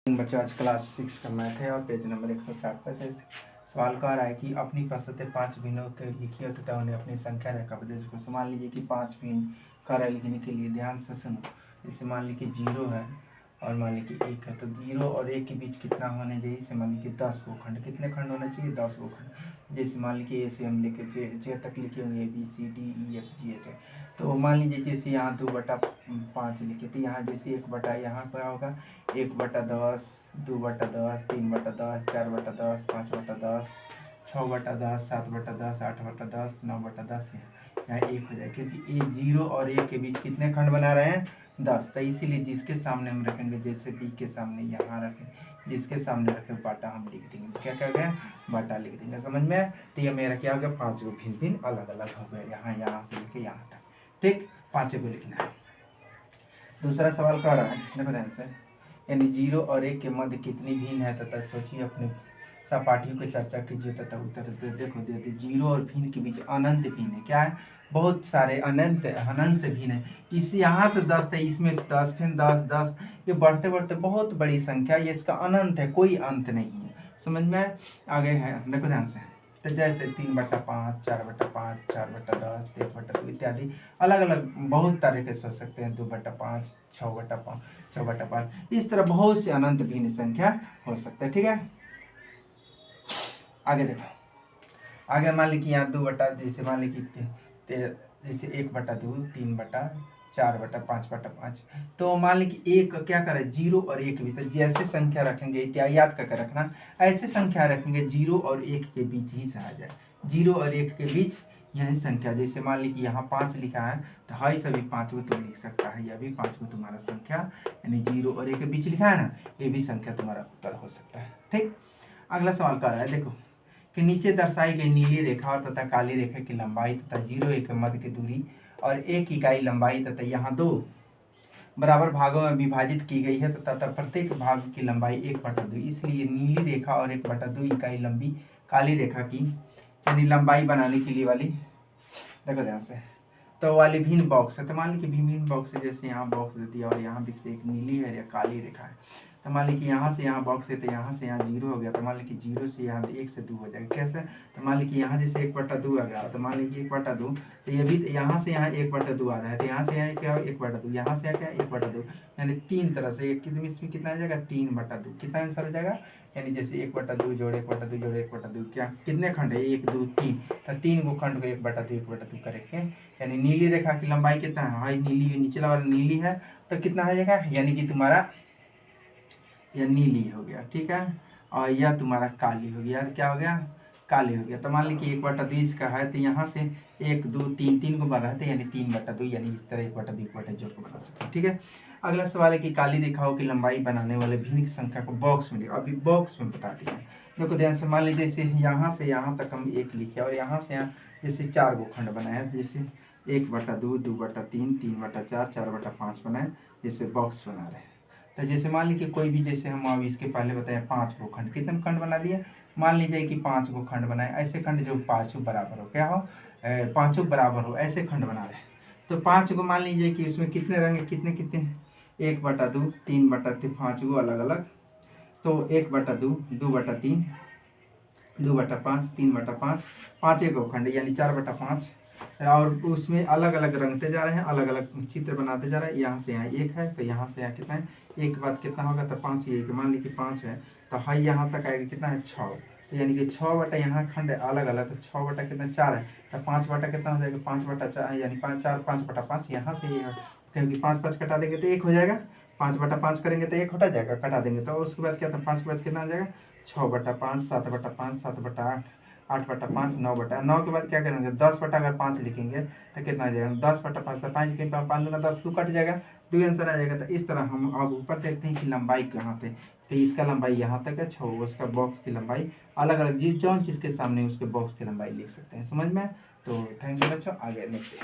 बच्चों आज क्लास 6 का मैथ है और पेज नंबर 160 पर थे। सवाल कह रहा है कि अपनी प्रस्तुति 5 भिन्नों के लिखिए तथा उन्हें अपनी संख्या रेखा पर देखो। मान लीजिए कि 5 भिन्न कार्य लिखने के लिए ध्यान से सुनो। जैसे मान लीजिए 0 है और मान लीजिए 1 है, तो 0 और 1 के बीच कितना होने चाहिए? जैसे मान लीजिए 10 गो खंड। कितने खंड होने चाहिए? 10 गो खंड। जैसे मान लीजिए ए से हम लेके जे तक लिखे होंगे ABCDEFGH है, तो मान लीजिए जैसे यहाँ 2/5 लिखे, तो यहाँ जैसे 1 यहाँ क्या होगा? 1/10, 2/10, 3/10, 4/10, 5/10, 6/10, 7/10, 8/10, 9/10, यहाँ 1 हो जाए, क्योंकि ये 0 और 1 के बीच कितने खंड बना रहे हैं? 10। तो इसीलिए जिसके सामने हम रखेंगे, जैसे बी के सामने यहाँ रखें, जिसके सामने रखें बाटा हम लिख देंगे। क्या क्या गया? बाटा लिख देंगे। समझ में? तो ये मेरा क्या हो गया? 5 गो भिन्न भिन्न अलग अलग हो गए, यहाँ से लेके यहाँ तक। ठीक, 5 को लिखना है। दूसरा सवाल कह रहा है, देखो ध्यान से, यानी 0 और 1 के मध्य कितनी भिन्न है तथा सोचिए, अपने सहपाठियों को चर्चा कीजिए तथा उत्तर देखो देते। 0 और भिन्न के बीच अनंत भिन्न है। क्या है? बहुत सारे अनंत से भिन्न है। इस यहाँ से 10 है, इसमें से 10, फिर 10, 10, ये बढ़ते बढ़ते बहुत बड़ी संख्या, ये इसका अनंत है, कोई अंत नहीं है। समझ में? आगे है, देखो ध्यान से, तो जैसे 3/5, 4/5, 4/10, 1/2 इत्यादि अलग अलग बहुत तरह के सोच सकते हैं। 2/5, 6/5, 6/5, इस तरह बहुत से अनंत भिन्न संख्या हो सकता है। ठीक है, आगे देखो। आगे मान लीजिए यहाँ 2 जैसे मान लीजिए जैसे 1/2, 3/4, 5/5, तो मान लीजिए एक क्या करे? 0 और 1 के बीच जैसे संख्या रखेंगे, इत्यादि याद करके रखना, ऐसे संख्या रखेंगे 0 और 1 के बीच ही से आ जाए। 0 और 1 के बीच यही संख्या, जैसे मान लीजिए यहाँ 5 लिखा है, तो हाई सभी 5 को तुम लिख सकता है, यह भी 5 को तुम्हारा संख्या, यानी 0 और 1 के बीच लिखा है ना, ये भी संख्या तुम्हारा उत्तर हो सकता है। ठीक, अगला सवाल कर रहा है, देखो कि नीचे दर्शाई गई नीली रेखा और तथा काली रेखा की लंबाई तथा 0 1 के मध्य की दूरी और 1 इकाई लंबाई तथा यहाँ 2 बराबर भागों में विभाजित की गई है तथा प्रत्येक भाग की लंबाई 1/2, इसलिए नीली रेखा और 1/2 इकाई लंबी काली रेखा की यानी लंबाई बनाने के लिए वाली, देखो ध्यान से, तो वाली भिन्न बॉक्स है। तो मान लीजिए भिन्न बॉक्स है, जैसे यहाँ बॉक्स देती है और यहाँ भी से एक नीली है या काली रेखा है, तो मान लीजिए यहाँ से यहाँ बॉक्स है, तो यहाँ से यहाँ 0 हो गया, तो मान लीजिए 0 से यहाँ 1 से 2 हो जाएगा। कैसे? तो मान लीजिए यहाँ जैसे 1/2 आ गया, तो मान लीजिए 1/2, तो ये भी यहाँ से यहाँ 1/2 आ रहा है, तो यहाँ से यहाँ क्या 1/2, यहाँ से क्या 1/2, यानी 3 तरह से इसमें कितना आ जाएगा? 3/2। कितना आंसर हो जाएगा? यानी जैसे 1/2 जोड़े 1/2 जोड़े 1/2, क्या कितने खंड है? 1 2 3, तो 3 गो खंड को 1/2 करेंगे, यानी नीली रेखा की लंबाई कितना है? हाई नीली, निचला वाला नीली है, तो कितना हो जाएगा? यानी कि तुम्हारा यह नीली हो गया। ठीक है, और यह तुम्हारा काली हो गया। क्या हो गया? काली हो गया। तो मान लीजिए 1/2 इसका है, तो यहाँ से 1 2 3 3 को बन रहा है, यानी 3/2, यानी इस तरह 1/2 1/2 जोड़ को बना सकते हैं। ठीक है, अगला सवाल है कि काली रेखाओं की लंबाई बनाने वाले भिन्न की संख्या को बॉक्स में लिखो। अभी बॉक्स में बताते हैं, देखो ध्यान से, मान लीजिए जैसे यहाँ से यहाँ तक हम 1 लिखे और यहाँ से यहाँ जैसे 4 गो खंड बनाए हैं, जैसे 1/2, 2/3, 3/4, 4/5 बनाए, जैसे बॉक्स बना रहे हैं। तो जैसे मान लीजिए कोई भी, जैसे हम अभी इसके पहले बताए 5 गो खंड, कितने खंड बना दिए? मान लीजिए कि 5 गो खंड बनाए, ऐसे खंड जो 5 बराबर हो, क्या हो? 5 बराबर हो, ऐसे खंड बना रहे हैं। तो 5 को मान लीजिए कि उसमें कितने रंग, कितने कितने? 1/2, 3/3, 5 गो अलग अलग, तो 1/2, 2/3, 2/5, 3/5, 5 गो खंड, यानी 4/5, और उसमें अलग अलग रंगते जा रहे हैं, अलग अलग चित्र बनाते जा रहे हैं। यहाँ से यहाँ 1 है, तो यहाँ से यहाँ कितना है? 1 के बाद कितना होगा? तो 5 ही, मान लीजिए 5 है, तो हाई यहाँ तक आएगा, कितना है? 6, तो यानी कि 6 यहाँ खंड है अलग अलग, तो 6 कितना? 4 है, तो 5 कितना हो जाएगा? 5/4, यानी 5/5, यहाँ से क्योंकि 5 5 कटा देंगे तो 1 हो जाएगा, 5/5 करेंगे तो 1 हटा जाएगा, कटा देंगे, तो उसके बाद क्या था? 5 के बाद कितना हो जाएगा? 6/5, 7/5, 7/8, 8/5, 9 के बाद क्या करेंगे? 10/5 लिखेंगे, तो कितना आ जाएगा? 10/5, तो 5 के 5 दूना 10, 2 कट जाएगा, 2 आंसर आ जाएगा। तो इस तरह हम अब ऊपर देखते हैं कि लंबाई कहाँ थे, तो इसका लंबाई यहाँ तक है 6, उसका बॉक्स की लंबाई अलग अलग, जिस जौन चीज़ के सामने उसके बॉक्स की लंबाई लिख सकते हैं। समझ में? तो थैंक यू बच्चों, आगे नेक्स्ट।